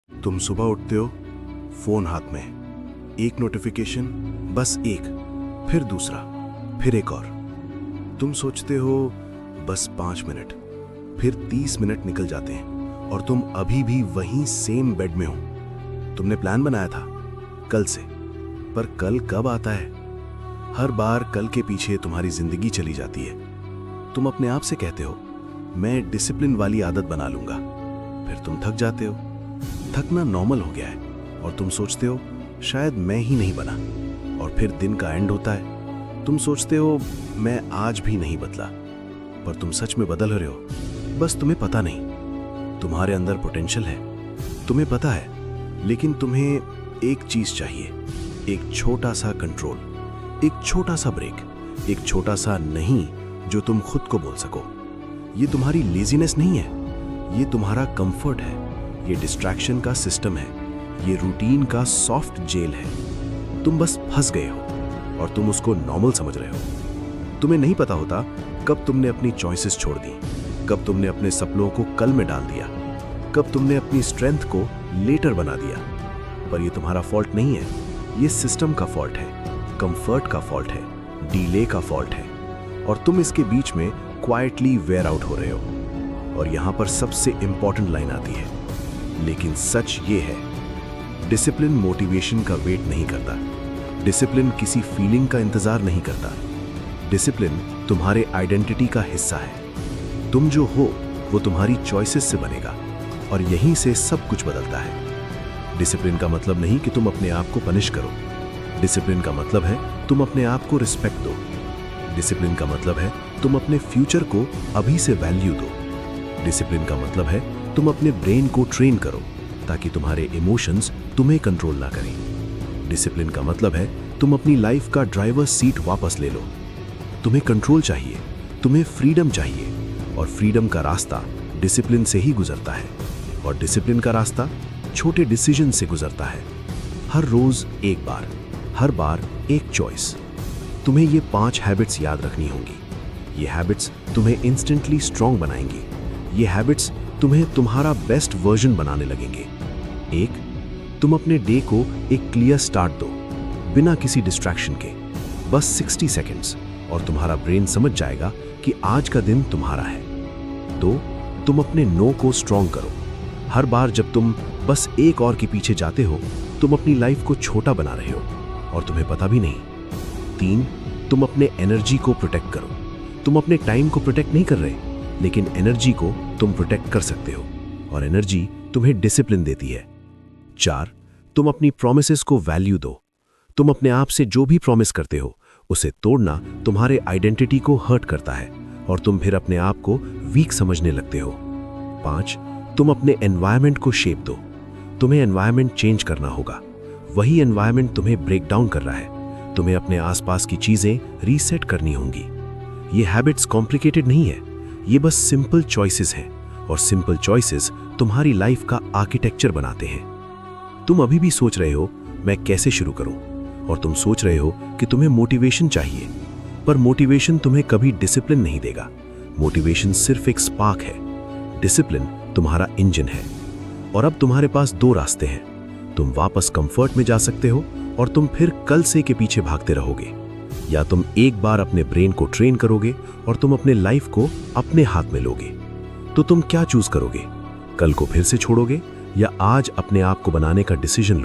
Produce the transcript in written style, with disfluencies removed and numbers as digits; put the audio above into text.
तुम सुबह उठते हो, फोन हाथ में, एक नोटिफिकेशन, बस एक, फिर दूसरा, फिर एक और। तुम सोचते हो बस 5 मिनट, फिर 30 मिनट निकल जाते हैं और तुम अभी भी वहीं सेम बेड में हो। तुमने प्लान बनाया था कल से, पर कल कब आता है? हर बार कल के पीछे तुम्हारी जिंदगी चली जाती है। तुम अपने आप से कहते हो मैं डिसिप्लिन वाली आदत बना लूंगा, फिर तुम थक जाते हो। थकना नॉर्मल हो गया है और तुम सोचते हो शायद मैं ही नहीं बना। और फिर दिन का एंड होता है, तुम सोचते हो मैं आज भी नहीं बदला, पर तुम सच में बदल रहे हो, बस तुम्हें पता नहीं। तुम्हारे अंदर पोटेंशियल है, तुम्हें पता है, लेकिन तुम्हें एक चीज चाहिए, एक छोटा सा कंट्रोल, एक छोटा सा ब्रेक, एक छोटा सा नहीं जो तुम खुद को बोल सको। ये तुम्हारी लेजीनेस नहीं है, ये तुम्हारा कंफर्ट है, ये डिस्ट्रैक्शन का सिस्टम है, ये रूटीन का सॉफ्ट जेल है। तुम बस फंस गए हो और तुम उसको नॉर्मल समझ रहे हो। तुम्हें नहीं पता होता कब तुमने अपनी चॉइसेस छोड़ दी, कब तुमने अपने सपनों को कल में डाल दिया, कब तुमने अपनी स्ट्रेंथ को लेटर बना दिया। पर ये तुम्हारा फॉल्ट नहीं है, ये सिस्टम का फॉल्ट है, कंफर्ट का फॉल्ट है, डीले का फॉल्ट है। और तुम इसके बीच में क्वाइटली वेयर आउट हो रहे हो। और यहां पर सबसे इंपॉर्टेंट लाइन आती है, लेकिन सच ये है, डिसिप्लिन मोटिवेशन का वेट नहीं करता, डिसिप्लिन किसी फीलिंग का इंतजार नहीं करता। डिसिप्लिन तुम्हारे आइडेंटिटी का हिस्सा है। तुम जो हो वो तुम्हारी चॉइसेस से बनेगा और यहीं से सब कुछ बदलता है। डिसिप्लिन का मतलब नहीं कि तुम अपने आप को पनिश करो। डिसिप्लिन का मतलब है तुम अपने आप को रिस्पेक्ट दो। डिसिप्लिन का मतलब है तुम अपने फ्यूचर को अभी से वैल्यू दो। डिसिप्लिन का मतलब है तुम अपने ब्रेन को ट्रेन करो ताकि तुम्हारे इमोशंस तुम्हें कंट्रोल ना करें। डिसिप्लिन का मतलब है तुम अपनी लाइफ का ड्राइवर सीट वापस ले लो। तुम्हें कंट्रोल चाहिए, तुम्हें फ्रीडम चाहिए, और फ्रीडम का रास्ता डिसिप्लिन से ही गुजरता है। और डिसिप्लिन का रास्ता छोटे डिसीजन से गुजरता है। हर रोज एक बार, हर बार एक चॉइस। तुम्हें ये 5 हैबिट्स याद रखनी होंगी। ये हैबिट्स तुम्हें इंस्टेंटली स्ट्रांग बनाएंगी। ये हैबिट्स तुम्हें तुम्हारा बेस्ट वर्जन बनाने लगेंगे। 1, तुम अपने डे को एक क्लियर स्टार्ट दो, बिना किसी डिस्ट्रैक्शन के, बस 60 सेकेंड्स, और तुम्हारा ब्रेन समझ जाएगा कि आज का दिन तुम्हारा है। 2, तुम अपने नो को स्ट्रांग करो। हर बार जब तुम बस एक और के पीछे जाते हो, तुम अपनी लाइफ को छोटा बना रहे हो और तुम्हें पता भी नहीं। 3, तुम अपने एनर्जी को प्रोटेक्ट करो। तुम अपने टाइम को प्रोटेक्ट नहीं कर रहे, लेकिन एनर्जी को तुम प्रोटेक्ट कर सकते हो, और एनर्जी तुम्हें डिसिप्लिन देती है। 4, तुम अपनी प्रॉमिसेस को वैल्यू दो। तुम अपने आप से जो भी प्रॉमिस करते हो, उसे तोड़ना तुम्हारे आइडेंटिटी को हर्ट करता है और तुम फिर अपने आप को वीक समझने लगते हो। 5, तुम अपने एनवायरनमेंट को शेप दो। तुम्हें एनवायरनमेंट चेंज करना होगा। वही एनवायरनमेंट तुम्हें ब्रेक डाउन कर रहा है। तुम्हें अपने आसपास की चीजें रीसेट करनी होंगी। ये हैबिट्स कॉम्प्लिकेटेड नहीं है, ये बस सिंपल चॉइसेस हैं, और सिंपल चॉइसेस तुम्हारी लाइफ का आर्किटेक्चर बनाते हैं। तुम अभी भी सोच रहे हो मैं कैसे शुरू करूं, और तुम सोच रहे हो कि तुम्हें मोटिवेशन चाहिए, पर मोटिवेशन तुम्हें कभी डिसिप्लिन नहीं देगा। मोटिवेशन सिर्फ एक स्पार्क है, डिसिप्लिन तुम्हारा इंजन है। और अब तुम्हारे पास 2 रास्ते हैं। तुम वापस कंफर्ट में जा सकते हो और तुम फिर कल से के पीछे भागते रहोगे, या तुम एक बार अपने ब्रेन को ट्रेन करोगे और तुम अपने लाइफ को अपने हाथ में लोगे। तो तुम क्या चूज करोगे? कल को फिर से छोड़ोगे, या आज अपने आप को बनाने का डिसीजन